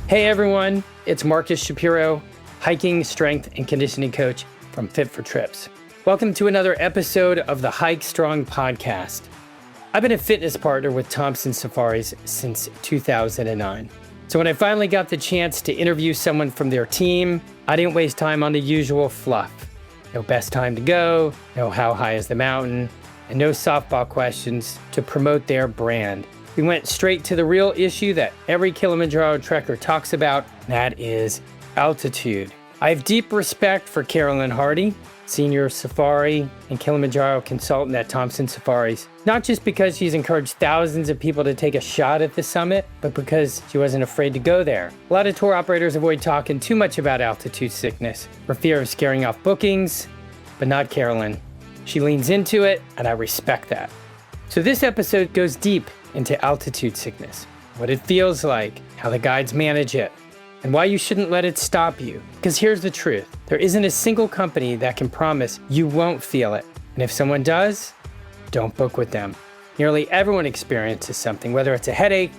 Hey everyone, it's Marcus Shapiro, hiking, strength, and conditioning coach from Fit for Trips. Welcome to another episode of the Hike Strong podcast. I've been a fitness partner with Thomson Safaris since 2009. So when I finally got the chance to interview someone from their team, I didn't waste time on the usual fluff. No best time to go, no how high is the mountain, and no softball questions to promote their brand. We went straight to the real issue that every Kilimanjaro trekker talks about, and that is altitude. I have deep respect for Carolyn Hardy, Senior Safari and Kilimanjaro Consultant at Thomson Safaris, not just because she's encouraged thousands of people to take a shot at the summit, but because she wasn't afraid to go there. A lot of tour operators avoid talking too much about altitude sickness for fear of scaring off bookings, but not Carolyn. She leans into it, and I respect that. So this episode goes deep into altitude sickness, what it feels like, how the guides manage it, and why you shouldn't let it stop you. Because here's the truth. There isn't a single company that can promise you won't feel it. And if someone does, don't book with them. Nearly everyone experiences something, whether it's a headache,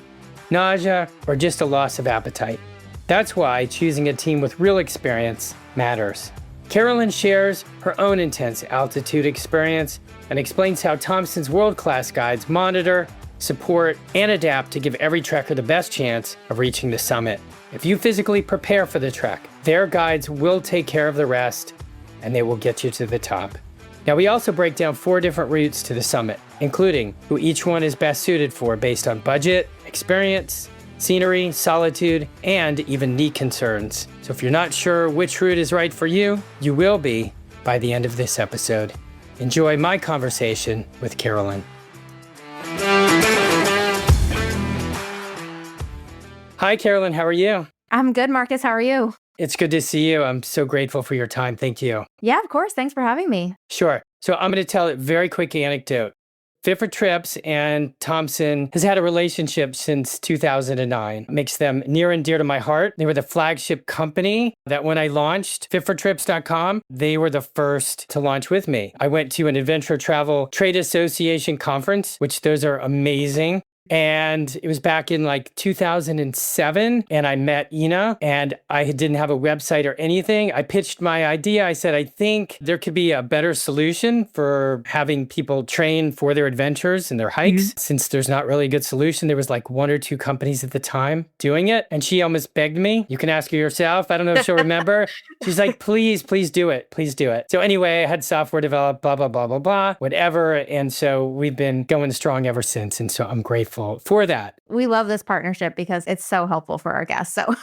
nausea, or just a loss of appetite. That's why choosing a team with real experience matters. Carolyn shares her own intense altitude experience and explains how Thomson's world-class guides monitor, support, and adapt to give every trekker the best chance of reaching the summit. If you physically prepare for the trek, their guides will take care of the rest, and they will get you to the top. Now, we also break down 4 different routes to the summit, including who each one is best suited for based on budget, experience, scenery, solitude, and even knee concerns. So if you're not sure which route is right for you, you will be by the end of this episode. Enjoy my conversation with Carolyn. Hi, Carolyn. How are you? I'm good, Marcus. How are you? It's good to see you. I'm so grateful for your time. Thank you. Yeah, of course. Thanks for having me. Sure. So I'm going to tell a very quick anecdote. Fit for Trips and Thomson has had a relationship since 2009. It makes them near and dear to my heart. They were the flagship company that when I launched fitfortrips.com, they were the first to launch with me. I went to an Adventure Travel Trade Association conference, which those are amazing. And it was back in like 2007, and I met Ina, and I didn't have a website or anything. I pitched my idea. I said, I think there could be a better solution for having people train for their adventures and their hikes. Since there's not really a good solution, there was like 1 or 2 companies at the time doing it. And she almost begged me. You can ask her yourself. I don't know if she'll remember. She's like, please do it. Please do it. So anyway, I had software developed, blah, blah, blah, blah, blah, whatever. And so we've been going strong ever since. And so I'm grateful for that. We love this partnership because it's so helpful for our guests. So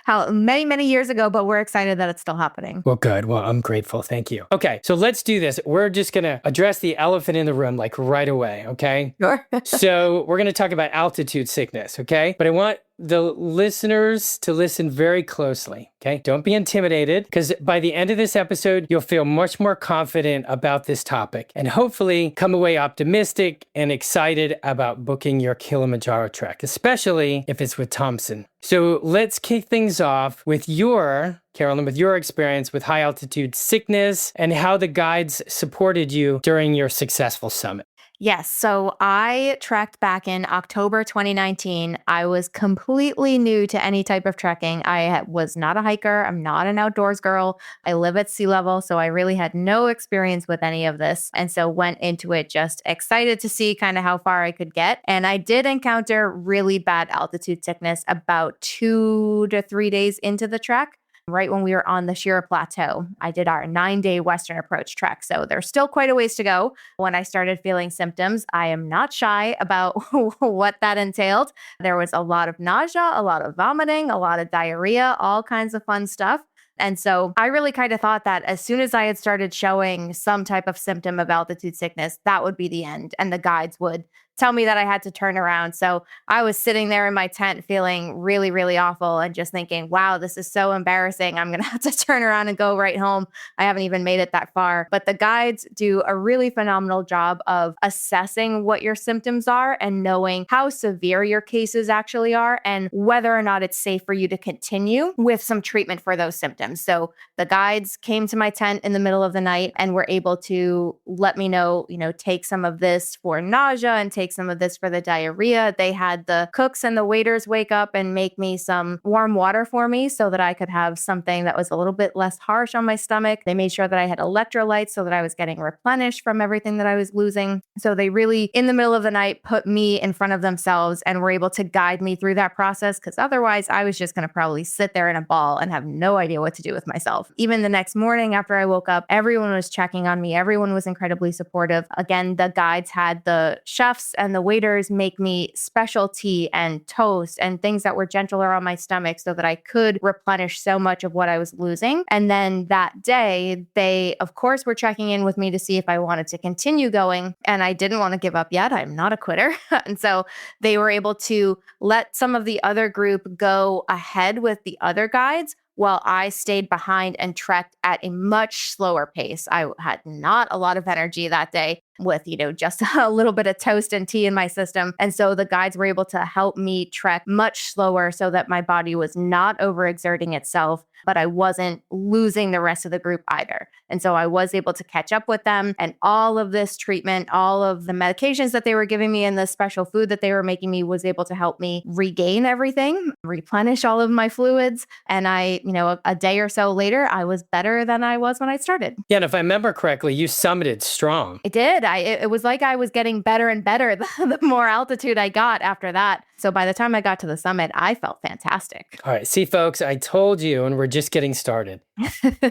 how many years ago, but we're excited that it's still happening. Well, good. Well, I'm grateful. Thank you. Okay, so let's do this. We're just going to address the elephant in the room like right away, okay? Sure. So we're going to talk about altitude sickness, okay? But I want the listeners to listen very closely, okay? Don't be intimidated, because by the end of this episode, you'll feel much more confident about this topic and hopefully come away optimistic and excited about booking your Kilimanjaro trek, especially if it's with Thomson. So let's kick things off with Carolyn, with your experience with high altitude sickness and how the guides supported you during your successful summit. Yes. So I trekked back in October 2019. I was completely new to any type of trekking. I was not a hiker. I'm not an outdoors girl. I live at sea level. So I really had no experience with any of this. And so went into it just excited to see kind of how far I could get. And I did encounter really bad altitude sickness about 2 to 3 days into the trek. Right when we were on the Shira Plateau, I did our 9-day Western Approach trek. So there's still quite a ways to go. When I started feeling symptoms, I am not shy about what that entailed. There was a lot of nausea, a lot of vomiting, a lot of diarrhea, all kinds of fun stuff. And so I really kind of thought that as soon as I had started showing some type of symptom of altitude sickness, that would be the end. And the guides would tell me that I had to turn around. So I was sitting there in my tent feeling really, really awful and just thinking, wow, this is so embarrassing. I'm going to have to turn around and go right home. I haven't even made it that far. But the guides do a really phenomenal job of assessing what your symptoms are and knowing how severe your cases actually are and whether or not it's safe for you to continue with some treatment for those symptoms. So the guides came to my tent in the middle of the night and were able to let me know, take some of this for nausea and take take some of this for the diarrhea. They had the cooks and the waiters wake up and make me some warm water for me so that I could have something that was a little bit less harsh on my stomach. They made sure that I had electrolytes so that I was getting replenished from everything that I was losing. So they really, in the middle of the night, put me in front of themselves and were able to guide me through that process, because otherwise I was just going to probably sit there in a ball and have no idea what to do with myself. Even the next morning after I woke up, everyone was checking on me. Everyone was incredibly supportive. Again, the guides had the chefs and the waiters make me special tea and toast and things that were gentler on my stomach so that I could replenish so much of what I was losing. And then that day, they, of course, were checking in with me to see if I wanted to continue going. And I didn't want to give up yet. I'm not a quitter. And so they were able to let some of the other group go ahead with the other guides while I stayed behind and trekked at a much slower pace. I had not a lot of energy that day with, just a little bit of toast and tea in my system. And so the guides were able to help me trek much slower so that my body was not overexerting itself, but I wasn't losing the rest of the group either. And so I was able to catch up with them, and all of this treatment, all of the medications that they were giving me and the special food that they were making me was able to help me regain everything, replenish all of my fluids. And I, a day or so later, I was better than I was when I started. Yeah, and if I remember correctly, you summited strong. I did. It was like I was getting better and better the more altitude I got after that. So by the time I got to the summit, I felt fantastic. All right. See, folks, I told you, and we're just getting started.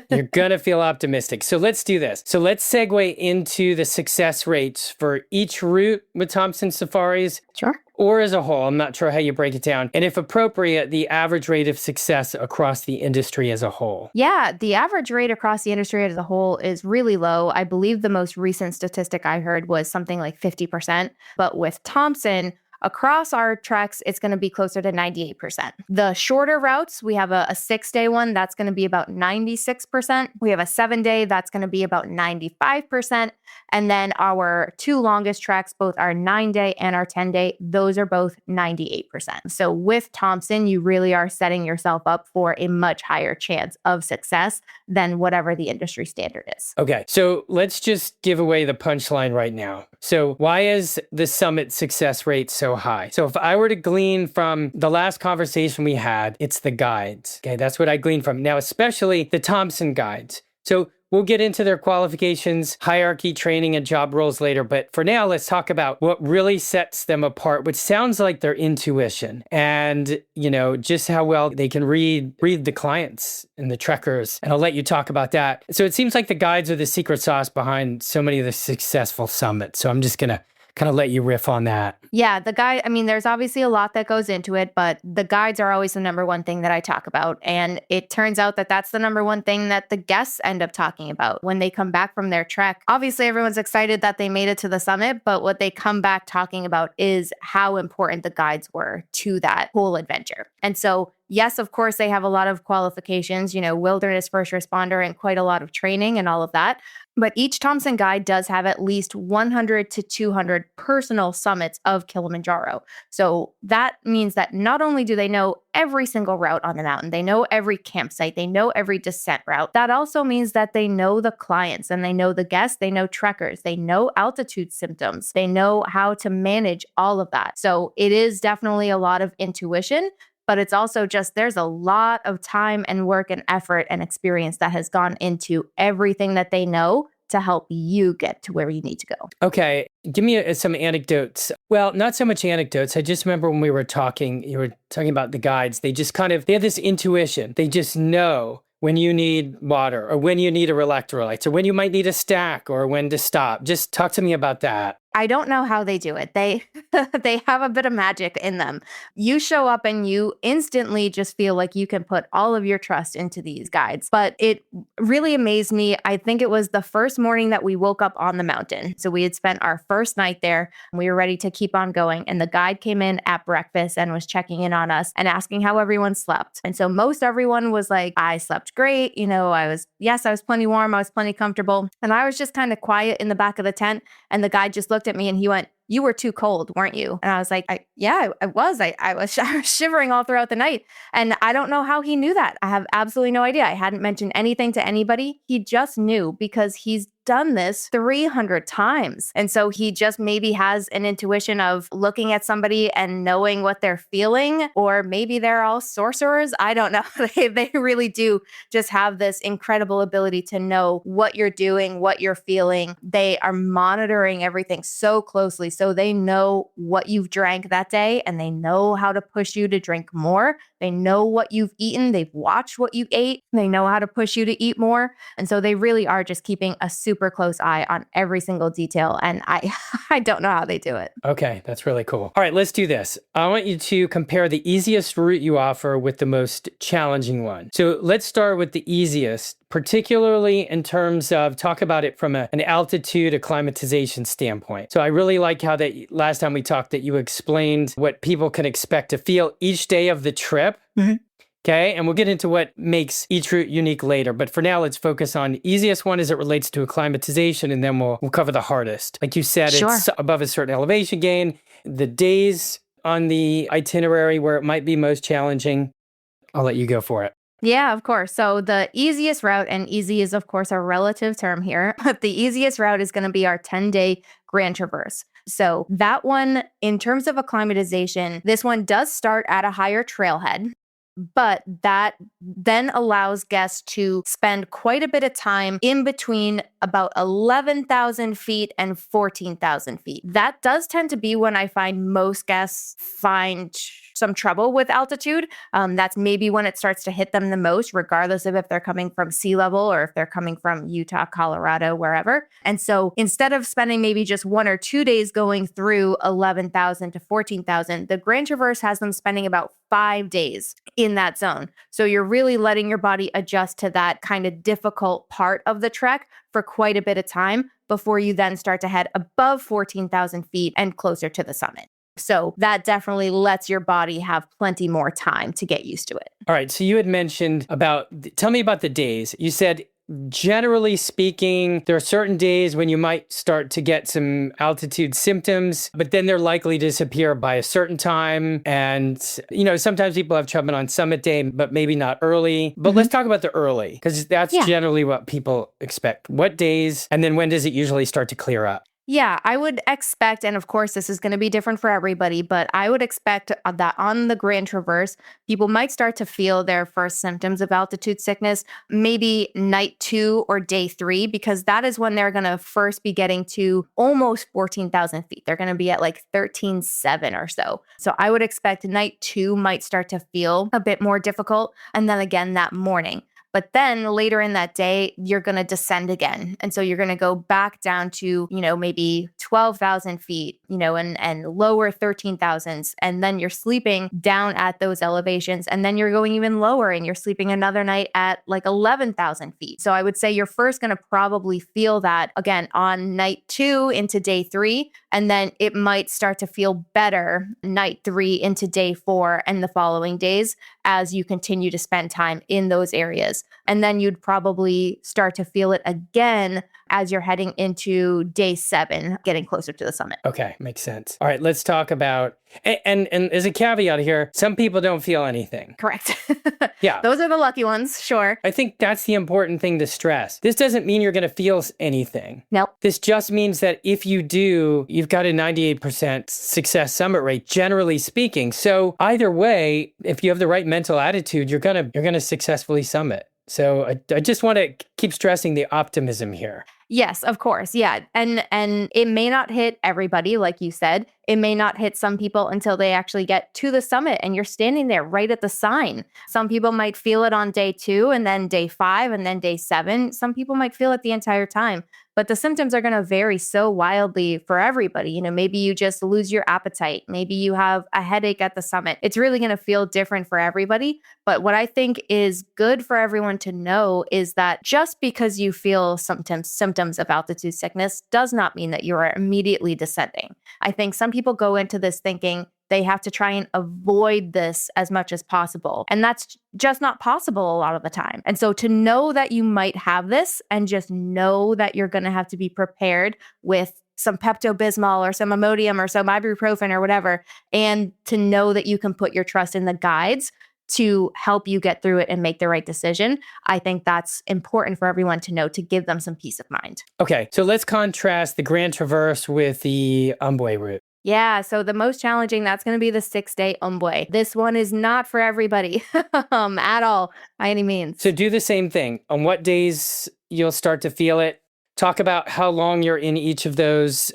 You're going to feel optimistic. So let's do this. So let's segue into the success rates for each route with Thomson Safaris. Sure. Or as a whole. I'm not sure how you break it down. And if appropriate, the average rate of success across the industry as a whole. Yeah, the average rate across the industry as a whole is really low. I believe the most recent statistic I heard was something like 50%. But with Thomson, across our treks, it's going to be closer to 98%. The shorter routes, we have a 6-day one, that's going to be about 96%. We have a 7-day, that's going to be about 95%. And then our 2 longest treks, both our 9-day and our 10-day, those are both 98%. So with Thomson, you really are setting yourself up for a much higher chance of success than whatever the industry standard is. Okay, so let's just give away the punchline right now. So why is the summit success rate so high? So if I were to glean from the last conversation we had, it's the guides. Okay, that's what I gleaned from. Now, especially the Thomson guides. So we'll get into their qualifications, hierarchy, training, and job roles later. But for now, let's talk about what really sets them apart, which sounds like their intuition and, just how well they can read the clients and the trekkers. And I'll let you talk about that. So it seems like the guides are the secret sauce behind so many of the successful summits. So I'm just going to kind of let you riff on that. Yeah, there's obviously a lot that goes into it, but the guides are always the number one thing that I talk about. And it turns out that that's the number one thing that the guests end up talking about when they come back from their trek. Obviously, everyone's excited that they made it to the summit, but what they come back talking about is how important the guides were to that whole adventure. And so yes, of course, they have a lot of qualifications, wilderness first responder and quite a lot of training and all of that. But each Thomson guide does have at least 100 to 200 personal summits of Kilimanjaro. So that means that not only do they know every single route on the mountain, they know every campsite, they know every descent route. That also means that they know the clients and they know the guests, they know trekkers, they know altitude symptoms, they know how to manage all of that. So it is definitely a lot of intuition. But it's also just, there's a lot of time and work and effort and experience that has gone into everything that they know to help you get to where you need to go. Okay. Give me some anecdotes. Well, not so much anecdotes. I just remember when we were talking, you were talking about the guides. They just they have this intuition. They just know when you need water or when you need a electrolytes or when you might need a stack or when to stop. Just talk to me about that. I don't know how they do it. They have a bit of magic in them. You show up and you instantly just feel like you can put all of your trust into these guides. But it really amazed me. I think it was the first morning that we woke up on the mountain. So we had spent our first night there. And we were ready to keep on going. And the guide came in at breakfast and was checking in on us and asking how everyone slept. And so most everyone was like, I slept great. I was plenty warm. I was plenty comfortable. And I was just kind of quiet in the back of the tent. And the guide just looked at me and he went, you were too cold, weren't you? And I was like, yeah, I was. I was shivering all throughout the night. And I don't know how he knew that. I have absolutely no idea. I hadn't mentioned anything to anybody. He just knew because he's done this 300 times. And so he just maybe has an intuition of looking at somebody and knowing what they're feeling, or maybe they're all sorcerers. I don't know. They really do just have this incredible ability to know what you're doing, what you're feeling. They are monitoring everything so closely. So they know what you've drank that day and they know how to push you to drink more. They know what you've eaten. They've watched what you ate. They know how to push you to eat more. And so they really are just keeping a super close eye on every single detail. And I don't know how they do it. Okay, that's really cool. All right, let's do this. I want you to compare the easiest route you offer with the most challenging one. So let's start with the easiest, particularly in terms of talk about it from an altitude acclimatization standpoint. So I really like how that last time we talked that you explained what people can expect to feel each day of the trip. Mm-hmm. Okay, and we'll get into what makes each route unique later. But for now, let's focus on the easiest one as it relates to acclimatization, and then we'll cover the hardest. Like you said, Sure. It's above a certain elevation gain. The days on the itinerary where it might be most challenging, I'll let you go for it. Yeah, of course. So the easiest route, and easy is, of course, a relative term here, but the easiest route is going to be our 10-day Grand Traverse. So that one, in terms of acclimatization, this one does start at a higher trailhead. But that then allows guests to spend quite a bit of time in between about 11,000 feet and 14,000 feet. That does tend to be when I find most guests find some trouble with altitude. That's maybe when it starts to hit them the most, regardless of if they're coming from sea level or if they're coming from Utah, Colorado, wherever. And so instead of spending maybe just 1 or 2 days going through 11,000 to 14,000, the Grand Traverse has them spending about 5 days in that zone. So you're really letting your body adjust to that kind of difficult part of the trek for quite a bit of time before you then start to head above 14,000 feet and closer to the summit. So that definitely lets your body have plenty more time to get used to it. All right. So you had mentioned tell me about the days. You said, generally speaking, there are certain days when you might start to get some altitude symptoms, but then they're likely to disappear by a certain time. And, sometimes people have trouble on summit day, but maybe not early. But let's talk about the early, because that's generally what people expect. What days, and then when does it usually start to clear up? Yeah, I would expect, and of course, this is going to be different for everybody, but I would expect that on the Grand Traverse, people might start to feel their first symptoms of altitude sickness, maybe night 2 or day 3, because that is when they're going to first be getting to almost 14,000 feet. They're going to be at like 13,700 or so. So I would expect night 2 might start to feel a bit more difficult. And then again, that morning. But then later in that day, you're going to descend again. And so you're going to go back down to, maybe 12,000 feet, and lower 13,000s. And then you're sleeping down at those elevations. And then you're going even lower and you're sleeping another night at like 11,000 feet. So I would say you're first going to probably feel that again on night 2 into day 3. And then it might start to feel better night 3 into day 4 and the following days as you continue to spend time in those areas. And then you'd probably start to feel it again as you're heading into day 7, getting closer to the summit. Okay, makes sense. All right, let's talk about, and as a caveat here, some people don't feel anything. Correct. Yeah. Those are the lucky ones, sure. I think that's the important thing to stress. This doesn't mean you're going to feel anything. Nope. This just means that if you do, you've got a 98% success summit rate, generally speaking. So either way, if you have the right mental attitude, you're gonna successfully summit. So I just want to keep stressing the optimism here. Yes, of course. Yeah. And it may not hit everybody, like you said. It may not hit some people until they actually get to the summit and you're standing there right at the sign. Some people might feel it on day 2 and then day 5 and then day 7. Some people might feel it the entire time. But the symptoms are going to vary so wildly for everybody. Maybe you just lose your appetite. Maybe you have a headache at the summit. It's really going to feel different for everybody. But what I think is good for everyone to know is that just because you feel symptoms of altitude sickness does not mean that you are immediately descending. I think some people go into this thinking they have to try and avoid this as much as possible. And that's just not possible a lot of the time. And so to know that you might have this and just know that you're going to have to be prepared with some Pepto-Bismol or some Imodium or some ibuprofen or whatever, and to know that you can put your trust in the guides to help you get through it and make the right decision. I think that's important for everyone to know, to give them some peace of mind. Okay, so let's contrast the Grand Traverse with the Umbwe route. Yeah, so the most challenging, that's going to be the 6-day Umbwe. This one is not for everybody at all, by any means. So do the same thing. On what days you'll start to feel it. Talk about how long you're in each of those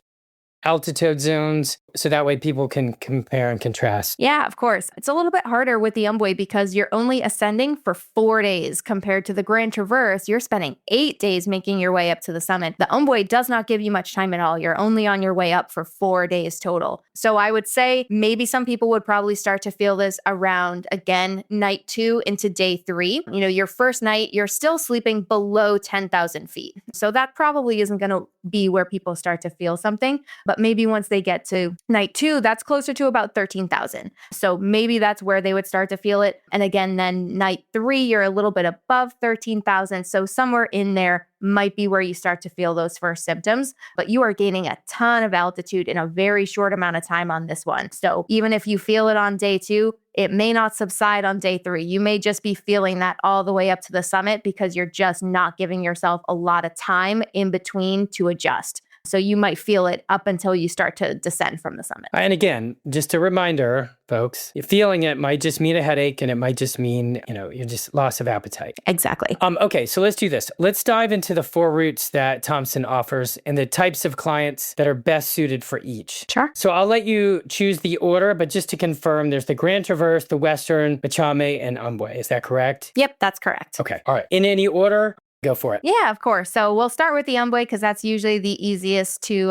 altitude zones, so that way people can compare and contrast. Yeah, of course. It's a little bit harder with the Umbwe because you're only ascending for 4 days compared to the Grand Traverse. You're spending 8 days making your way up to the summit. The Umbwe does not give you much time at all. You're only on your way up for 4 days total. So I would say maybe some people would probably start to feel this around, again, night 2 into day 3. Your first night, you're still sleeping below 10,000 feet. So that probably isn't going to be where people start to feel something. But maybe once they get to night 2, that's closer to about 13,000. So maybe that's where they would start to feel it. And again, then night 3, you're a little bit above 13,000. So somewhere in there might be where you start to feel those first symptoms. But you are gaining a ton of altitude in a very short amount of time on this one. So even if you feel it on day 2, it may not subside on day 3. You may just be feeling that all the way up to the summit because you're just not giving yourself a lot of time in between to adjust. So you might feel it up until you start to descend from the summit. And again, just a reminder, folks, feeling it might just mean a headache, and it might just mean, you're just loss of appetite. Exactly. Okay, so let's do this. Let's dive into the 4 routes that Thomson offers and the types of clients that are best suited for each. Sure. So I'll let you choose the order, but just to confirm, there's the Grand Traverse, the Western, Machame, and Umbwe. Is that correct? Yep, that's correct. Okay, all right. In any order? Go for it. Yeah, of course. So we'll start with the Umbwe because that's usually the easiest to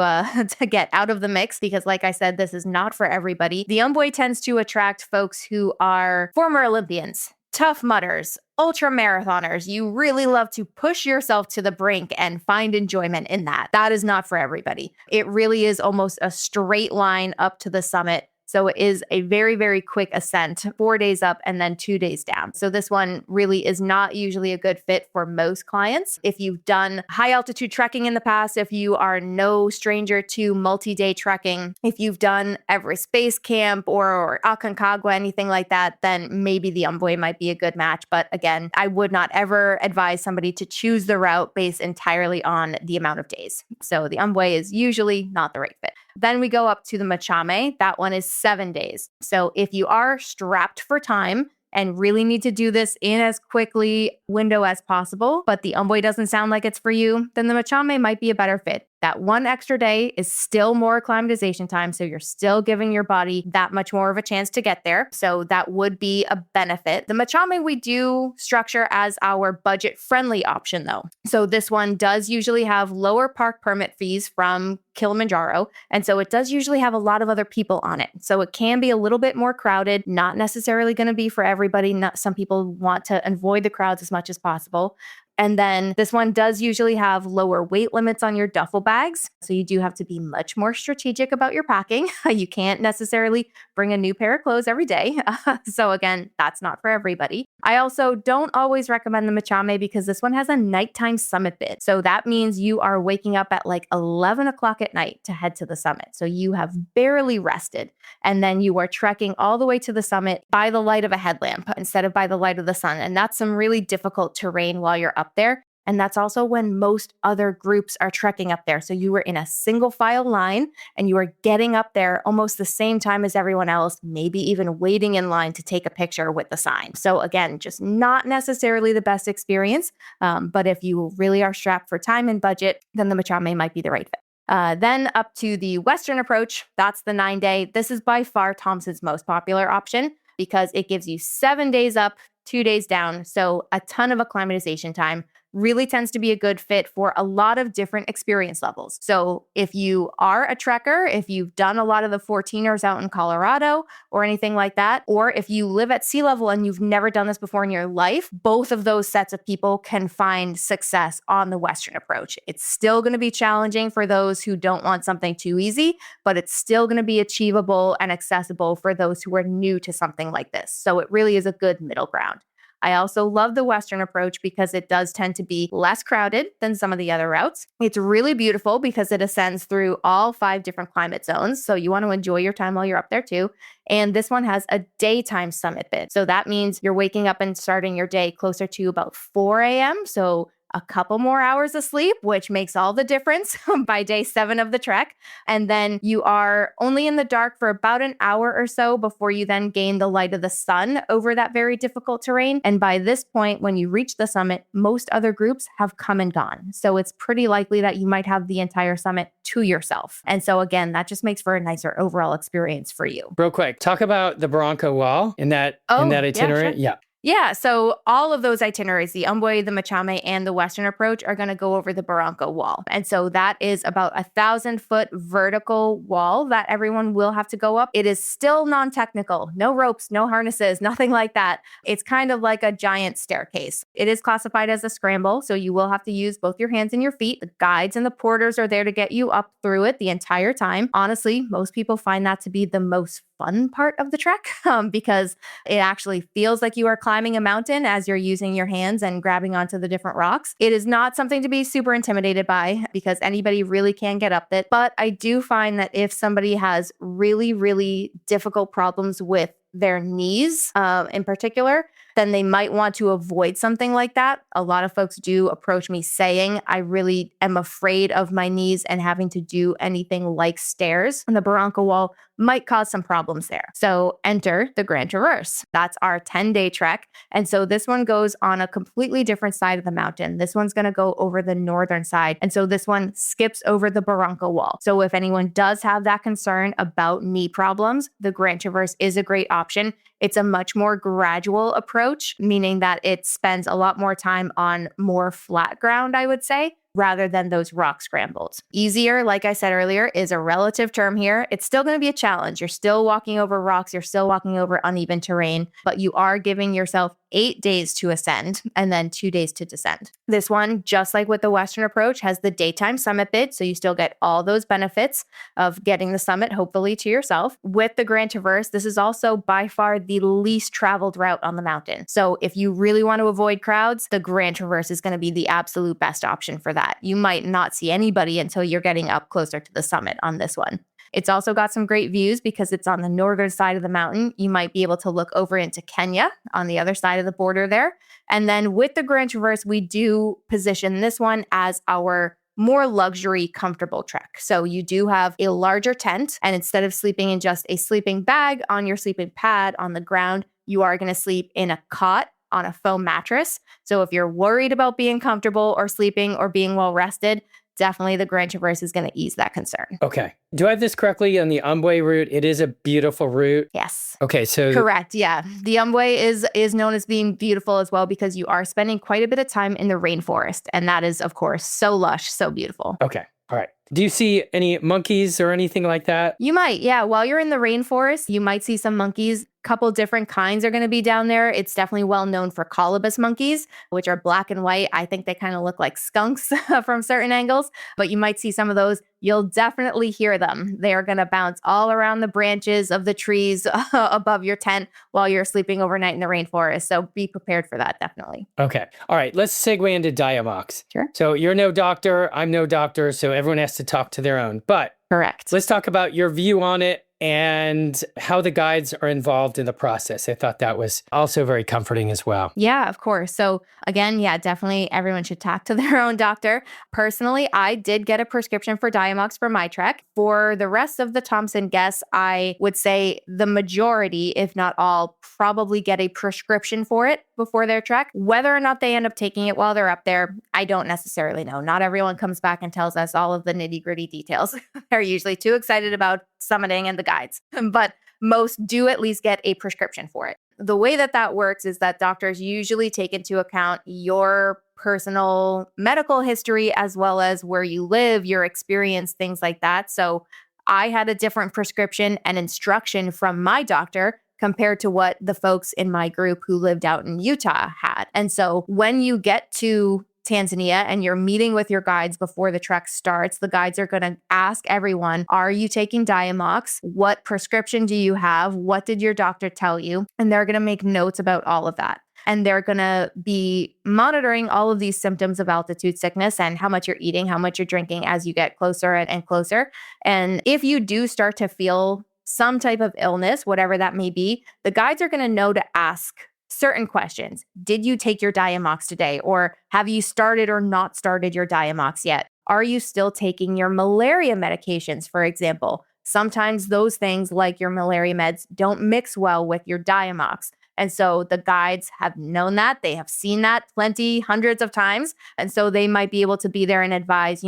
to get out of the mix because, like I said, this is not for everybody. The Umbwe tends to attract folks who are former Olympians, tough mudders, ultra marathoners. You really love to push yourself to the brink and find enjoyment in that. That is not for everybody. It really is almost a straight line up to the summit. So it is a very, very quick ascent, 4 days up and then 2 days down. So this one really is not usually a good fit for most clients. If you've done high altitude trekking in the past, if you are no stranger to multi-day trekking, if you've done Everest Base Camp or Aconcagua, anything like that, then maybe the Umbwe might be a good match. But again, I would not ever advise somebody to choose the route based entirely on the amount of days. So the Umbwe is usually not the right fit. Then we go up to the Machame. That one is 7 days. So if you are strapped for time and really need to do this in as quickly window as possible, but the Umbwe doesn't sound like it's for you, then the Machame might be a better fit. That 1 extra day is still more acclimatization time, so you're still giving your body that much more of a chance to get there. So that would be a benefit. The Machame we do structure as our budget-friendly option, though. So this one does usually have lower park permit fees from Kilimanjaro, and so it does usually have a lot of other people on it. So it can be a little bit more crowded, not necessarily going to be for everybody. Some people want to avoid the crowds as much as possible. And then this one does usually have lower weight limits on your duffel bags. So you do have to be much more strategic about your packing. You can't necessarily bring a new pair of clothes every day. So again, that's not for everybody. I also don't always recommend the Machame because this one has a nighttime summit bid. So that means you are waking up at like 11 o'clock at night to head to the summit. So you have barely rested. And then you are trekking all the way to the summit by the light of a headlamp instead of by the light of the sun. And that's some really difficult terrain while you're up there. And that's also when most other groups are trekking up there. So you were in a single file line and you are getting up there almost the same time as everyone else, maybe even waiting in line to take a picture with the sign. So again, just not necessarily the best experience. But if you really are strapped for time and budget, then the Machame might be the right fit. Then up to the Western approach, that's the 9-day. This is by far Thomson's most popular option because it gives you 7 days up, 2 days down. So a ton of acclimatization time. Really tends to be a good fit for a lot of different experience levels. So if you are a trekker, if you've done a lot of the 14ers out in Colorado or anything like that, or if you live at sea level and you've never done this before in your life, both of those sets of people can find success on the Western approach. It's still going to be challenging for those who don't want something too easy, but it's still going to be achievable and accessible for those who are new to something like this. So it really is a good middle ground. I also love the Western approach because it does tend to be less crowded than some of the other routes. It's really beautiful because it ascends through all 5 different climate zones. So you want to enjoy your time while you're up there too. And this one has a daytime summit bit. So that means you're waking up and starting your day closer to about 4 a.m. So a couple more hours of sleep, which makes all the difference by day 7 of the trek. And then you are only in the dark for about an hour or so before you then gain the light of the sun over that very difficult terrain. And by this point, when you reach the summit, most other groups have come and gone. So it's pretty likely that you might have the entire summit to yourself. And so again, that just makes for a nicer overall experience for you. Real quick, talk about the Barranco Wall in that itinerary. Yeah, sure. Yeah, so all of those itineraries, the Umbwe, the Machame, and the Western approach are going to go over the Barranco Wall. And so that is about 1,000-foot vertical wall that everyone will have to go up. It is still non-technical, no ropes, no harnesses, nothing like that. It's kind of like a giant staircase. It is classified as a scramble, so you will have to use both your hands and your feet. The guides and the porters are there to get you up through it the entire time. Honestly, most people find that to be the most fun part of the trek because it actually feels like you are climbing a mountain as you're using your hands and grabbing onto the different rocks. It is not something to be super intimidated by because anybody really can get up it. But I do find that if somebody has really, really difficult problems with their knees in particular, then they might want to avoid something like that. A lot of folks do approach me saying, I really am afraid of my knees and having to do anything like stairs. And the Barranco Wall might cause some problems there. So enter the Grand Traverse. That's our 10-day trek. And so this one goes on a completely different side of the mountain. This one's going to go over the northern side. And so this one skips over the Barranco Wall. So if anyone does have that concern about knee problems, the Grand Traverse is a great option. It's a much more gradual approach, meaning that it spends a lot more time on more flat ground, I would say, rather than those rock scrambles. Easier, like I said earlier, is a relative term here. It's still going to be a challenge. You're still walking over rocks. You're still walking over uneven terrain, but you are giving yourself 8 days to ascend and then 2 days to descend. This one, just like with the Western approach, has the daytime summit bit. So you still get all those benefits of getting the summit, hopefully to yourself. With the Grand Traverse, this is also by far the least traveled route on the mountain. So if you really want to avoid crowds, the Grand Traverse is going to be the absolute best option for that. You might not see anybody until you're getting up closer to the summit on this one. It's also got some great views because it's on the northern side of the mountain. You might be able to look over into Kenya on the other side of the border there. And then with the Grand Traverse, we do position this one as our more luxury, comfortable trek. So you do have a larger tent, and instead of sleeping in just a sleeping bag on your sleeping pad on the ground, you are going to sleep in a cot on a foam mattress. So if you're worried about being comfortable or sleeping or being well rested, definitely the Grand Traverse is going to ease that concern. Okay. Do I have this correctly on the Umbwe route? It is a beautiful route. Yes. Okay, so correct. Yeah. The Umbwe is known as being beautiful as well because you are spending quite a bit of time in the rainforest. And that is, of course, so lush, so beautiful. Okay. All right. Do you see any monkeys or anything like that? You might, yeah. While you're in the rainforest, you might see some monkeys. Couple different kinds are going to be down there. It's definitely well known for colobus monkeys, which are black and white. I think they kind of look like skunks from certain angles, but you might see some of those. You'll definitely hear them. They are going to bounce all around the branches of the trees above your tent while you're sleeping overnight in the rainforest. So be prepared for that, definitely. Okay. All right. Let's segue into Diamox. Sure. So you're no doctor. I'm no doctor. So everyone has to talk to their own. But correct. Let's talk about your view on it and how the guides are involved in the process. I thought that was also very comforting as well. Yeah, of course. So again, yeah, definitely everyone should talk to their own doctor. Personally, I did get a prescription for Diamox for my trek. For the rest of the Thomson guests, I would say the majority, if not all, probably get a prescription for it before their trek. Whether or not they end up taking it while they're up there, I don't necessarily know. Not everyone comes back and tells us all of the nitty-gritty details. They're usually too excited about summiting and the guides, but most do at least get a prescription for it. The way that works is that doctors usually take into account your personal medical history as well as where you live, your experience, things like that. So I had a different prescription and instruction from my doctor compared to what the folks in my group who lived out in Utah had. And so when you get to Tanzania and you're meeting with your guides before the trek starts, the guides are going to ask everyone, are you taking Diamox? What prescription do you have? What did your doctor tell you? And they're going to make notes about all of that. And they're going to be monitoring all of these symptoms of altitude sickness and how much you're eating, how much you're drinking as you get closer and closer. And if you do start to feel some type of illness, whatever that may be, the guides are going to know to ask certain questions. Did you take your Diamox today? Or have you started or not started your Diamox yet? Are you still taking your malaria medications, for example? Sometimes those things like your malaria meds don't mix well with your Diamox. And so the guides have known that. They have seen that hundreds of times. And so they might be able to be there and advise,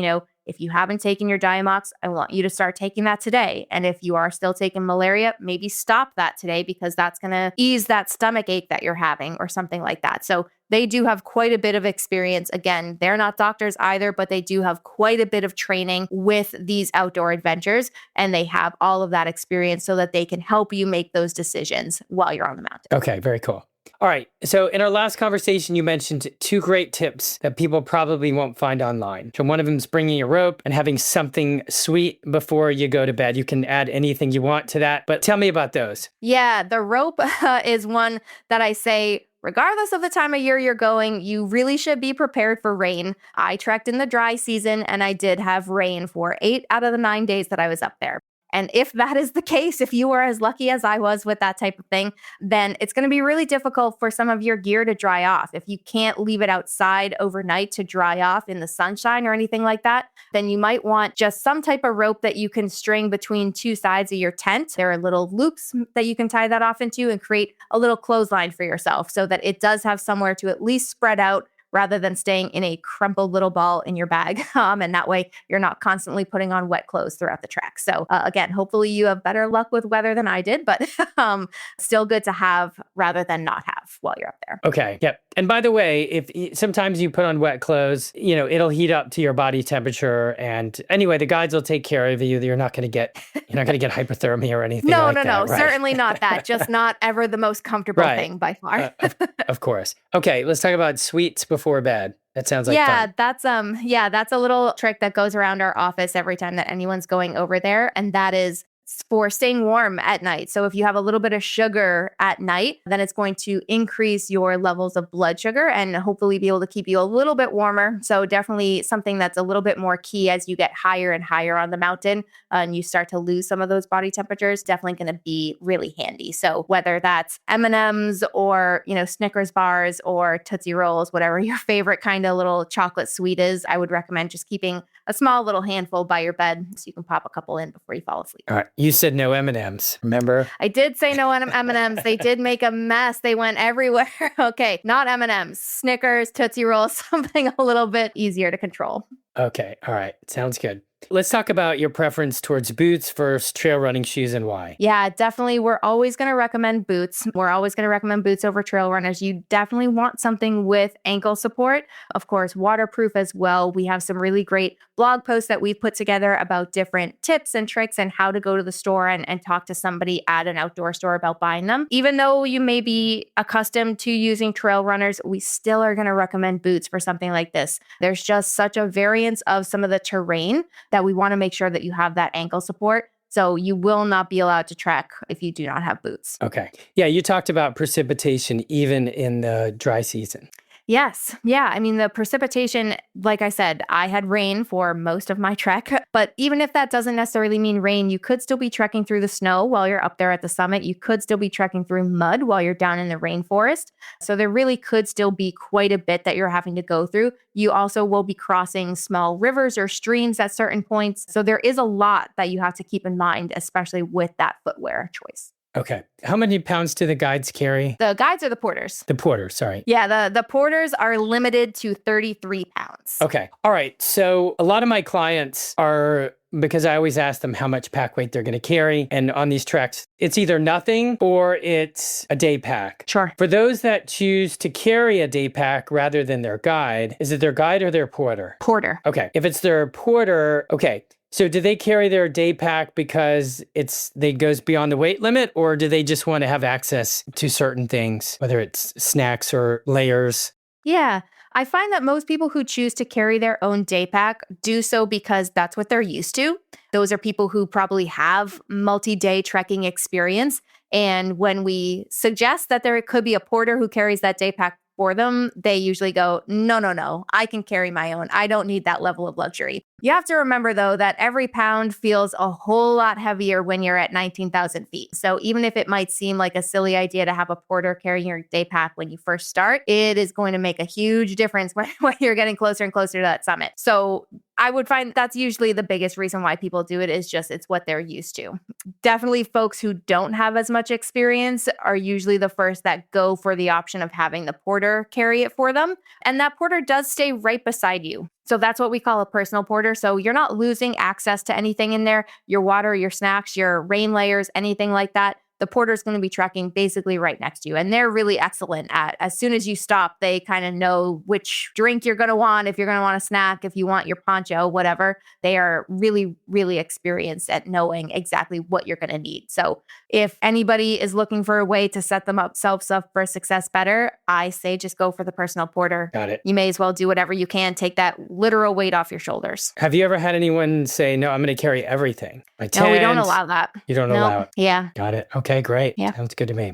if you haven't taken your Diamox, I want you to start taking that today. And if you are still taking malaria, maybe stop that today because that's going to ease that stomach ache that you're having or something like that. So they do have quite a bit of experience. Again, they're not doctors either, but they do have quite a bit of training with these outdoor adventures. And they have all of that experience so that they can help you make those decisions while you're on the mountain. Okay, very cool. All right. So in our last conversation, you mentioned 2 great tips that people probably won't find online. So one of them is bringing a rope and having something sweet before you go to bed. You can add anything you want to that, but tell me about those. Yeah, the rope is one that I say, regardless of the time of year you're going, you really should be prepared for rain. I trekked in the dry season and I did have rain for 8 out of the 9 days that I was up there. And if that is the case, if you were as lucky as I was with that type of thing, then it's going to be really difficult for some of your gear to dry off. If you can't leave it outside overnight to dry off in the sunshine or anything like that, then you might want just some type of rope that you can string between 2 sides of your tent. There are little loops that you can tie that off into and create a little clothesline for yourself so that it does have somewhere to at least spread out rather than staying in a crumpled little ball in your bag. And that way you're not constantly putting on wet clothes throughout the trek. So again, hopefully you have better luck with weather than I did, but still good to have rather than not have while you're up there. Okay. Yep. And by the way, if sometimes you put on wet clothes, it'll heat up to your body temperature. And anyway, the guides will take care of you. You're not going to get hypothermia or anything like that. No, right? Certainly not that. Just not ever the most comfortable thing by far. Of course. Okay. Let's talk about sweets before bed. That sounds like fun. That's a little trick that goes around our office every time that anyone's going over there. And that is for staying warm at night. So if you have a little bit of sugar at night, then it's going to increase your levels of blood sugar and hopefully be able to keep you a little bit warmer. So definitely something that's a little bit more key as you get higher and higher on the mountain and you start to lose some of those body temperatures, definitely going to be really handy. So whether that's M&Ms or, Snickers bars or Tootsie Rolls, whatever your favorite kind of little chocolate sweet is, I would recommend just keeping a small little handful by your bed so you can pop a couple in before you fall asleep. All right. You said no M&Ms, remember? I did say no M&Ms. They did make a mess. They went everywhere. Okay, not M&Ms. Snickers, Tootsie Rolls, something a little bit easier to control. Okay. All right. Sounds good. Let's talk about your preference towards boots versus trail running shoes and why. Yeah, definitely. We're always going to recommend boots. We're always going to recommend boots over trail runners. You definitely want something with ankle support. Of course, waterproof as well. We have some really great blog posts that we've put together about different tips and tricks and how to go to the store and talk to somebody at an outdoor store about buying them. Even though you may be accustomed to using trail runners, we still are going to recommend boots for something like this. There's just such a variance of some of the terrain that we want to make sure that you have that ankle support. So you will not be allowed to trek if you do not have boots. Okay. Yeah, you talked about precipitation even in the dry season. Yes. Yeah. I mean, the precipitation, like I said, I had rain for most of my trek, but even if that doesn't necessarily mean rain, you could still be trekking through the snow while you're up there at the summit. You could still be trekking through mud while you're down in the rainforest. So there really could still be quite a bit that you're having to go through. You also will be crossing small rivers or streams at certain points. So there is a lot that you have to keep in mind, especially with that footwear choice. Okay. How many pounds do the guides carry? The guides or the porters? The porters, sorry. Yeah, the porters are limited to 33 pounds. Okay. All right. So a lot of my clients are, because I always ask them how much pack weight they're going to carry. And on these treks, it's either nothing or it's a day pack. Sure. For those that choose to carry a day pack rather than their guide, is it their guide or their porter? Porter. Okay. If it's their porter, okay. So do they carry their day pack because they goes beyond the weight limit, or do they just want to have access to certain things, whether it's snacks or layers? Yeah. I find that most people who choose to carry their own day pack do so because that's what they're used to. Those are people who probably have multi-day trekking experience. And when we suggest that there could be a porter who carries that day pack for them, they usually go, no, no, no, I can carry my own. I don't need that level of luxury. You have to remember, though, that every pound feels a whole lot heavier when you're at 19,000 feet. So even if it might seem like a silly idea to have a porter carrying your day pack when you first start, it is going to make a huge difference when you're getting closer and closer to that summit. So I would find that's usually the biggest reason why people do it is just it's what they're used to. Definitely folks who don't have as much experience are usually the first that go for the option of having the porter carry it for them. And that porter does stay right beside you. So that's what we call a personal porter. So you're not losing access to anything in there, your water, your snacks, your rain layers, anything like that. The porter is going to be trekking basically right next to you. And they're really excellent at, as soon as you stop, they kind of know which drink you're going to want, if you're going to want a snack, if you want your poncho, whatever. They are really, really experienced at knowing exactly what you're going to need. So if anybody is looking for a way to set themselves up for success better, I say just go for the personal porter. Got it. You may as well do whatever you can. Take that literal weight off your shoulders. Have you ever had anyone say, no, I'm going to carry everything? My tent? No, we don't allow that. You don't allow it? Yeah. Got it. Okay, great. Yeah. Sounds good to me.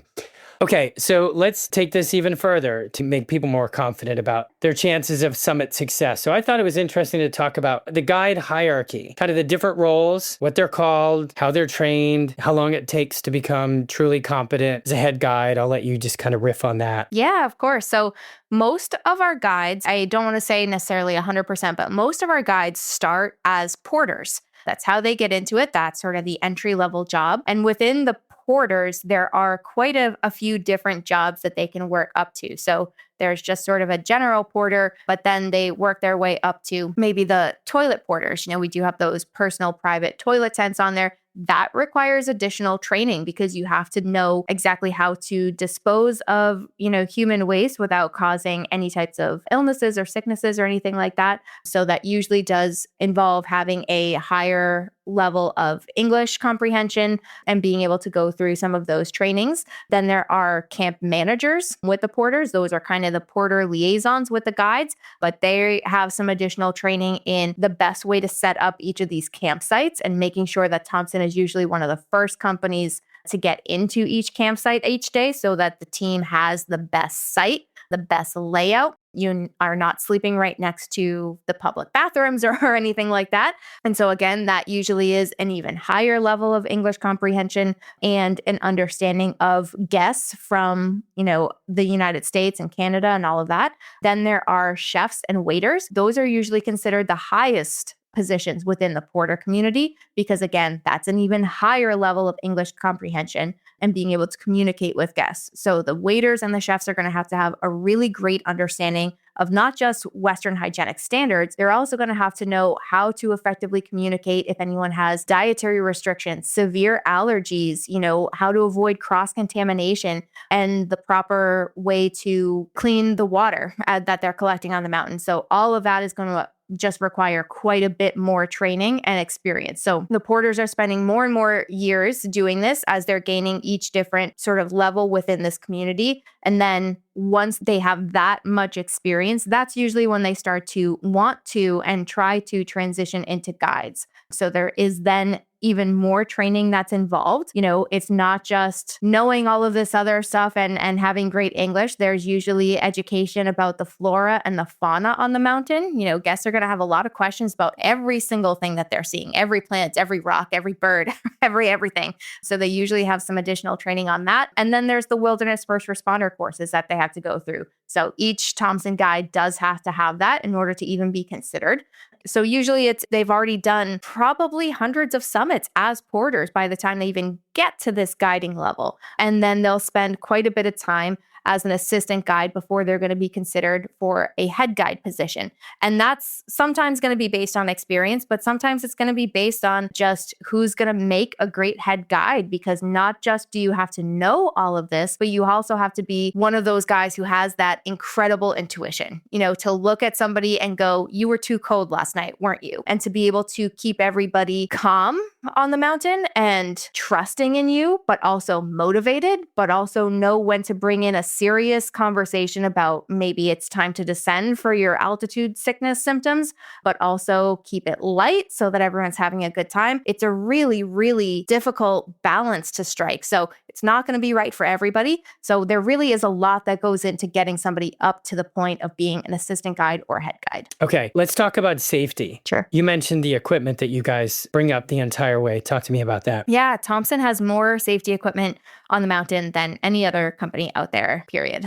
Okay, so let's take this even further to make people more confident about their chances of summit success. So I thought it was interesting to talk about the guide hierarchy, kind of the different roles, what they're called, how they're trained, how long it takes to become truly competent as a head guide. I'll let you just kind of riff on that. Yeah, of course. So most of our guides, I don't want to say necessarily 100%, but most of our guides start as porters. That's how they get into it. That's sort of the entry level job. And within the porters, there are quite a few different jobs that they can work up to. So there's just sort of a general porter, but then they work their way up to maybe the toilet porters. We do have those personal private toilet tents on there. That requires additional training because you have to know exactly how to dispose of, human waste without causing any types of illnesses or sicknesses or anything like that. So that usually does involve having a higher level of English comprehension and being able to go through some of those trainings. Then there are camp managers with the porters. Those are kind of the porter liaisons with the guides, but they have some additional training in the best way to set up each of these campsites and making sure that Thomson is usually one of the first companies to get into each campsite each day so that the team has the best site, the best layout. You are not sleeping right next to the public bathrooms or anything like that. And so again, that usually is an even higher level of English comprehension and an understanding of guests from, the United States and Canada and all of that. Then there are chefs and waiters. Those are usually considered the highest positions within the porter community because again, that's an even higher level of English comprehension and being able to communicate with guests. So the waiters and the chefs are going to have a really great understanding of not just Western hygienic standards, they're also going to have to know how to effectively communicate if anyone has dietary restrictions, severe allergies, how to avoid cross-contamination and the proper way to clean the water that they're collecting on the mountain. So all of that is going to just require quite a bit more training and experience. So the porters are spending more and more years doing this as they're gaining each different sort of level within this community. And then once they have that much experience, that's usually when they start to want to and try to transition into guides. So there is then even more training that's involved. It's not just knowing all of this other stuff and having great English. There's usually education about the flora and the fauna on the mountain. Guests are going to have a lot of questions about every single thing that they're seeing, every plant, every rock, every bird, everything. So they usually have some additional training on that. And then there's the wilderness first responder courses that they have to go through. So each Thomson guide does have to have that in order to even be considered. So usually they've already done probably hundreds of summits as porters by the time they even get to this guiding level. And then they'll spend quite a bit of time as an assistant guide before they're going to be considered for a head guide position. And that's sometimes going to be based on experience, but sometimes it's going to be based on just who's going to make a great head guide, because not just do you have to know all of this, but you also have to be one of those guys who has that incredible intuition, to look at somebody and go, you were too cold last night, weren't you? And to be able to keep everybody calm on the mountain and trusting in you, but also motivated, but also know when to bring in a serious conversation about maybe it's time to descend for your altitude sickness symptoms, but also keep it light so that everyone's having a good time. It's a really, really difficult balance to strike. So it's not going to be right for everybody. So there really is a lot that goes into getting somebody up to the point of being an assistant guide or head guide. Okay, let's talk about safety. Sure. You mentioned the equipment that you guys bring up the entire way. Talk to me about that. Yeah, Thomson has more safety equipment on the mountain than any other company out there, period.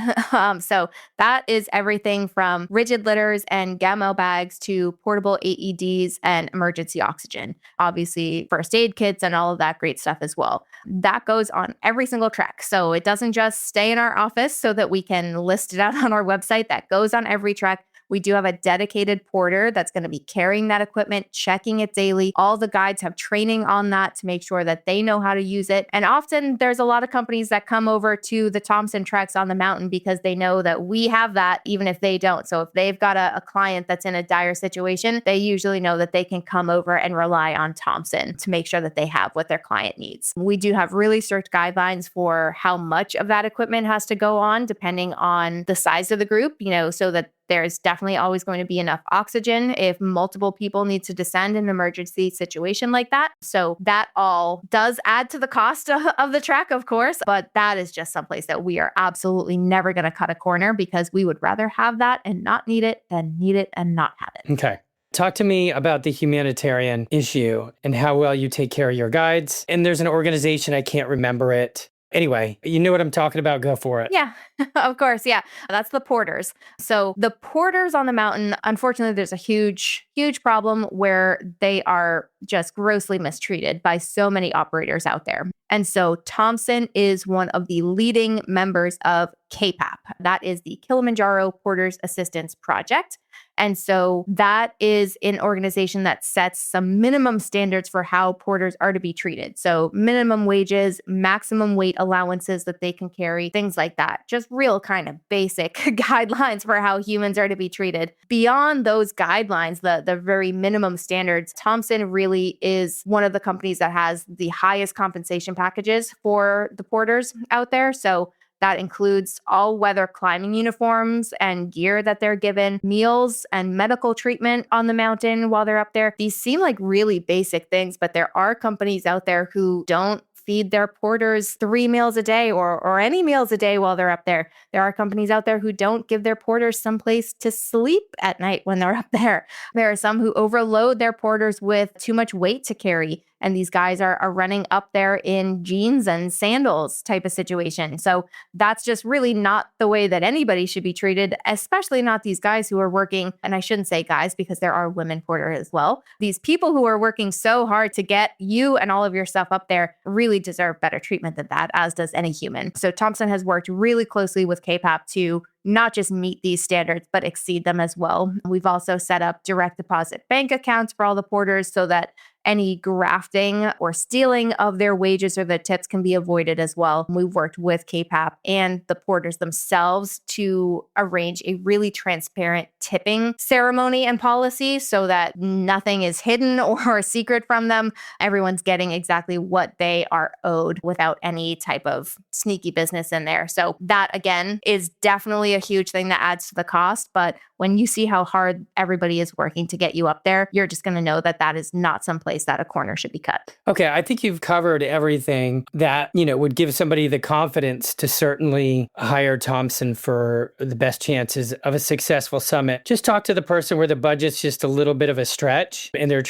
So that is everything from rigid litters and gamma bags to portable AEDs and emergency oxygen. Obviously, first aid kits and all of that great stuff as well. That goes on every single trek. So it doesn't just stay in our office so that we can list it out on our website. That goes on every trek. We do have a dedicated porter that's going to be carrying that equipment, checking it daily. All the guides have training on that to make sure that they know how to use it. And often there's a lot of companies that come over to the Thomson treks on the mountain because they know that we have that even if they don't. So if they've got a client that's in a dire situation, they usually know that they can come over and rely on Thomson to make sure that they have what their client needs. We do have really strict guidelines for how much of that equipment has to go on depending on the size of the group, so that there's definitely always going to be enough oxygen if multiple people need to descend in an emergency situation like that. So that all does add to the cost of the trek, of course, but that is just someplace that we are absolutely never going to cut a corner because we would rather have that and not need it than need it and not have it. Okay. Talk to me about the humanitarian issue and how well you take care of your guides. And there's an organization, I can't remember it. Anyway, you know what I'm talking about. Go for it. Yeah, of course. Yeah, that's the porters. So the porters on the mountain, unfortunately, there's a huge, huge problem where they are just grossly mistreated by so many operators out there. And so Thomson is one of the leading members of KPAP. That is the Kilimanjaro Porters Assistance Project. And so that is an organization that sets some minimum standards for how porters are to be treated. So minimum wages, maximum weight allowances that they can carry, things like that. Just real kind of basic guidelines for how humans are to be treated. Beyond those guidelines, the very minimum standards, Thomson really is one of the companies that has the highest compensation packages for the porters out there. So that includes all-weather climbing uniforms and gear that they're given, meals and medical treatment on the mountain while they're up there. These seem like really basic things, but there are companies out there who don't feed their porters 3 meals a day or any meals a day while they're up there. There are companies out there who don't give their porters someplace to sleep at night when they're up there. There are some who overload their porters with too much weight to carry. And these guys are running up there in jeans and sandals type of situation. So that's just really not the way that anybody should be treated, especially not these guys who are working. And I shouldn't say guys because there are women porters as well. These people who are working so hard to get you and all of your stuff up there really deserve better treatment than that, as does any human. So Thomson has worked really closely with KPAP to not just meet these standards, but exceed them as well. We've also set up direct deposit bank accounts for all the porters so that any grafting or stealing of their wages or their tips can be avoided as well. We've worked with KPAP and the porters themselves to arrange a really transparent tipping ceremony and policy so that nothing is hidden or secret from them. Everyone's getting exactly what they are owed without any type of sneaky business in there. So that, again, is definitely a huge thing that adds to the cost. But when you see how hard everybody is working to get you up there, you're just going to know that that is not someplace that a corner should be cut. Okay, I think you've covered everything that, would give somebody the confidence to certainly hire Thomson for the best chances of a successful summit. Just talk to the person where the budget's just a little bit of a stretch and they're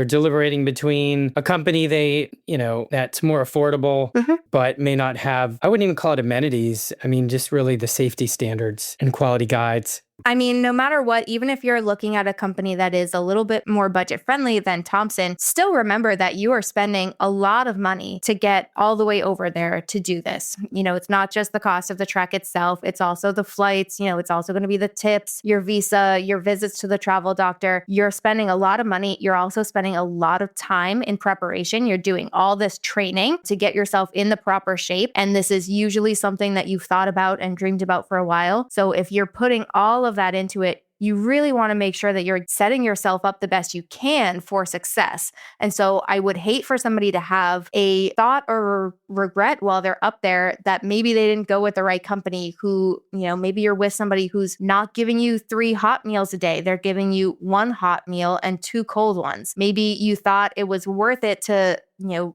deliberating between a company that's more affordable, but may not have, I wouldn't even call it amenities. I mean, just really the safety standards and quality guides. I mean, no matter what, even if you're looking at a company that is a little bit more budget friendly than Thomson, still remember that you are spending a lot of money to get all the way over there to do this. It's not just the cost of the trek itself. It's also the flights. It's also going to be the tips, your visa, your visits to the travel doctor. You're spending a lot of money. You're also spending a lot of time in preparation. You're doing all this training to get yourself in the proper shape. And this is usually something that you've thought about and dreamed about for a while. So if you're putting all of that into it, you really want to make sure that you're setting yourself up the best you can for success. And so I would hate for somebody to have a thought or regret while they're up there that maybe they didn't go with the right company who, maybe you're with somebody who's not giving you 3 hot meals a day. They're giving you 1 hot meal and 2 cold ones. Maybe you thought it was worth it to,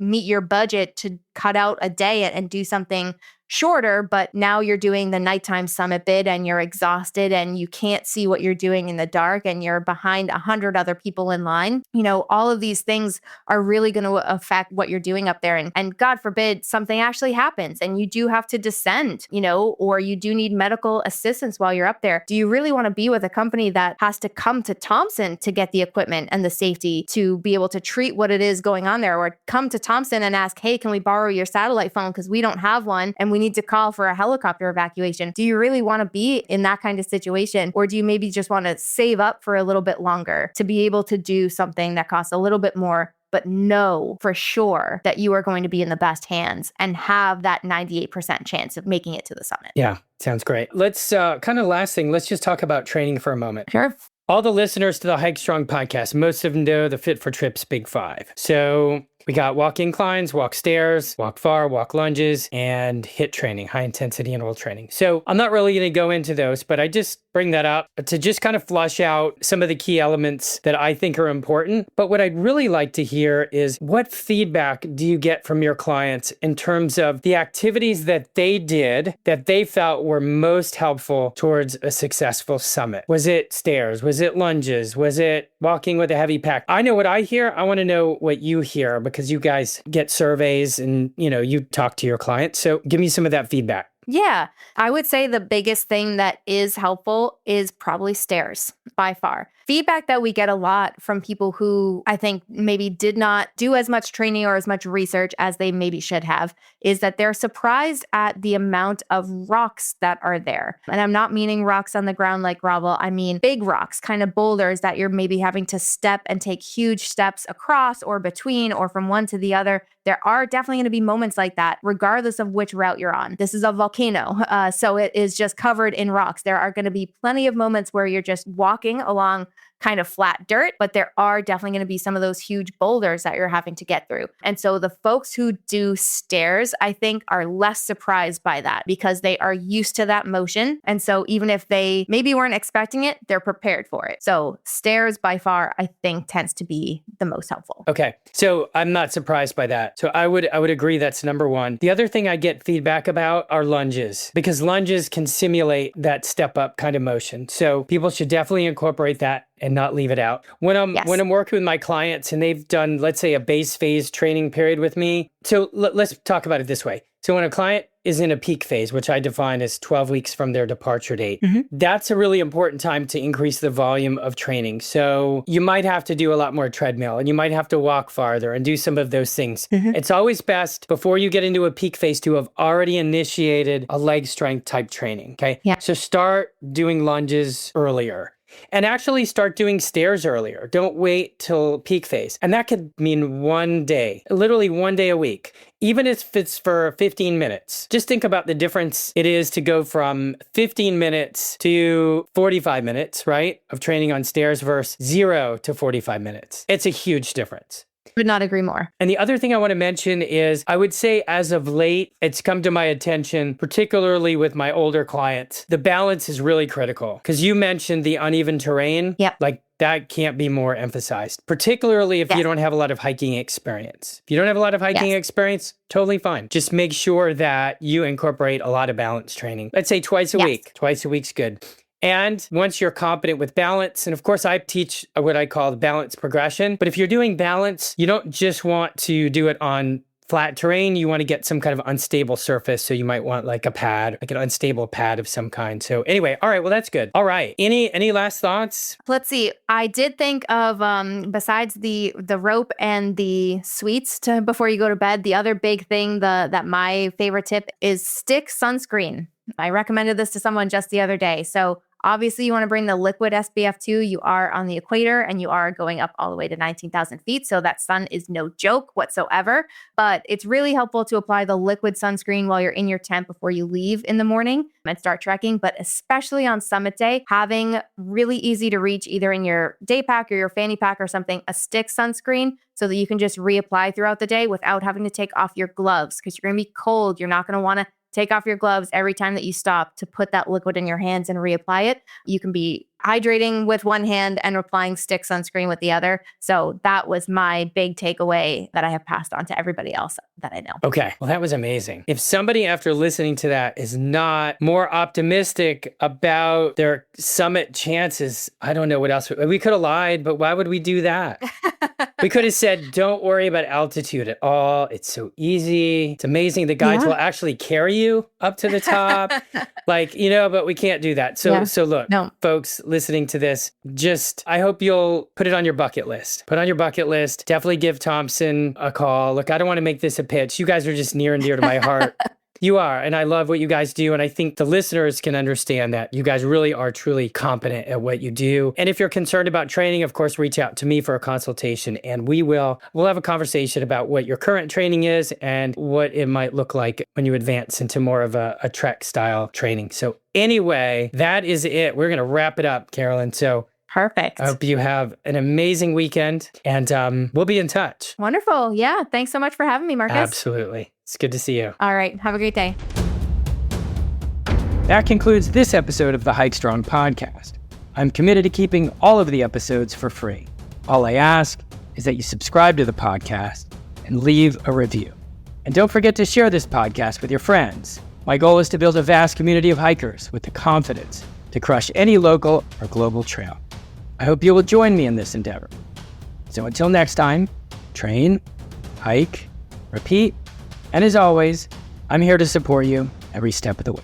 meet your budget to cut out a day and do something shorter, but now you're doing the nighttime summit bid and you're exhausted and you can't see what you're doing in the dark and you're behind 100 other people in line. All of these things are really going to affect what you're doing up there. And God forbid something actually happens and you do have to descend, or you do need medical assistance while you're up there. Do you really want to be with a company that has to come to Thomson to get the equipment and the safety to be able to treat what it is going on there, or come to Thomson and ask, hey, can we borrow your satellite phone because we don't have one and we need to call for a helicopter evacuation? Do you really want to be in that kind of situation? Or do you maybe just want to save up for a little bit longer to be able to do something that costs a little bit more, but know for sure that you are going to be in the best hands and have that 98% chance of making it to the summit? Yeah, sounds great. Let's kind of last thing, let's just talk about training for a moment. Sure. All the listeners to the Hike Strong podcast, most of them know the Fit for Trips Big Five. So we got walk inclines, walk stairs, walk far, walk lunges, and HIIT training, high intensity interval training. So I'm not really going to go into those, but I just bring that up to just kind of flush out some of the key elements that I think are important. But what I'd really like to hear is, what feedback do you get from your clients in terms of the activities that they did that they felt were most helpful towards a successful summit? Was it stairs? Was it lunges? Was it walking with a heavy pack? I know what I hear. I want to know what you hear, because you guys get surveys and, you talk to your clients. So give me some of that feedback. Yeah, I would say the biggest thing that is helpful is probably stairs by far. Feedback that we get a lot from people who I think maybe did not do as much training or as much research as they maybe should have is that they're surprised at the amount of rocks that are there. And I'm not meaning rocks on the ground like gravel. I mean big rocks, kind of boulders that you're maybe having to step and take huge steps across or between or from one to the other. There are definitely going to be moments like that, regardless of which route you're on. This is a volcano, so it is just covered in rocks. There are going to be plenty of moments where you're just walking along kind of flat dirt, but there are definitely going to be some of those huge boulders that you're having to get through. And so the folks who do stairs, I think, are less surprised by that because they are used to that motion. And so even if they maybe weren't expecting it, they're prepared for it. So stairs by far, I think, tends to be the most helpful. Okay. So I'm not surprised by that. So I would agree that's number one. The other thing I get feedback about are lunges, because lunges can simulate that step up kind of motion. So people should definitely incorporate that and not leave it out. When I'm working with my clients and they've done, let's say, a base phase training period with me. So let's talk about it this way. So when a client is in a peak phase, which I define as 12 weeks from their departure date, that's a really important time to increase the volume of training. So you might have to do a lot more treadmill and you might have to walk farther and do some of those things. It's always best before you get into a peak phase to have already initiated a leg strength type training. Okay. Yeah. So start doing lunges earlier. And actually start doing stairs earlier. Don't wait till peak phase. And that could mean one day, literally one day a week, even if it's for 15 minutes. Just think about the difference it is to go from 15 minutes to 45 minutes, right, of training on stairs versus 0 to 45 minutes. It's a huge difference. Could not agree more. And the other thing I want to mention is, I would say as of late, it's come to my attention, particularly with my older clients, the balance is really critical. Because you mentioned the uneven terrain. Yep. Like that can't be more emphasized, particularly if you don't have a lot of hiking experience. If you don't have a lot of hiking experience, totally fine. Just make sure that you incorporate a lot of balance training. Let's say twice a week. Twice a week's good. And once you're competent with balance, and of course I teach what I call the balance progression, but if you're doing balance, you don't just want to do it on flat terrain, you want to get some kind of unstable surface. So you might want like a pad, like an unstable pad of some kind. So anyway, all right, well, that's good. All right. Any last thoughts? Let's see. I did think of, besides the rope and the sweets before you go to bed, the other big thing, that my favorite tip is stick sunscreen. I recommended this to someone just the other day. So Obviously, you want to bring the liquid SPF too. You are on the equator and you are going up all the way to 19,000 feet. So that sun is no joke whatsoever. But it's really helpful to apply the liquid sunscreen while you're in your tent before you leave in the morning and start trekking. But especially on summit day, having really easy to reach either in your day pack or your fanny pack or something, a stick sunscreen so that you can just reapply throughout the day without having to take off your gloves because you're going to be cold. You're not going to want to take off your gloves every time that you stop to put that liquid in your hands and reapply it. You can be hydrating with one hand and applying stick sunscreen with the other. So that was my big takeaway that I have passed on to everybody else that I know. Okay. Well, that was amazing. If somebody after listening to that is not more optimistic about their summit chances, I don't know what else. We could have lied, but why would we do that? We could have said, don't worry about altitude at all. It's so easy. It's amazing. The guides will actually carry you up to the top. But we can't do that. So look, folks listening to this, I hope you'll put it on your bucket list. Put on your bucket list. Definitely give Thomson a call. Look, I don't want to make this a pitch. You guys are just near and dear to my heart. You are, and I love what you guys do, and I think the listeners can understand that. You guys really are truly competent at what you do. And if you're concerned about training, of course, reach out to me for a consultation, and we'll have a conversation about what your current training is and what it might look like when you advance into more of a trek style training. So anyway, that is it. We're going to wrap it up, Carolyn. So perfect. I hope you have an amazing weekend, and we'll be in touch. Wonderful. Yeah. Thanks so much for having me, Marcus. Absolutely. It's good to see you. All right. Have a great day. That concludes this episode of the Hike Strong podcast. I'm committed to keeping all of the episodes for free. All I ask is that you subscribe to the podcast and leave a review. And don't forget to share this podcast with your friends. My goal is to build a vast community of hikers with the confidence to crush any local or global trail. I hope you will join me in this endeavor. So until next time, train, hike, repeat, and as always, I'm here to support you every step of the way.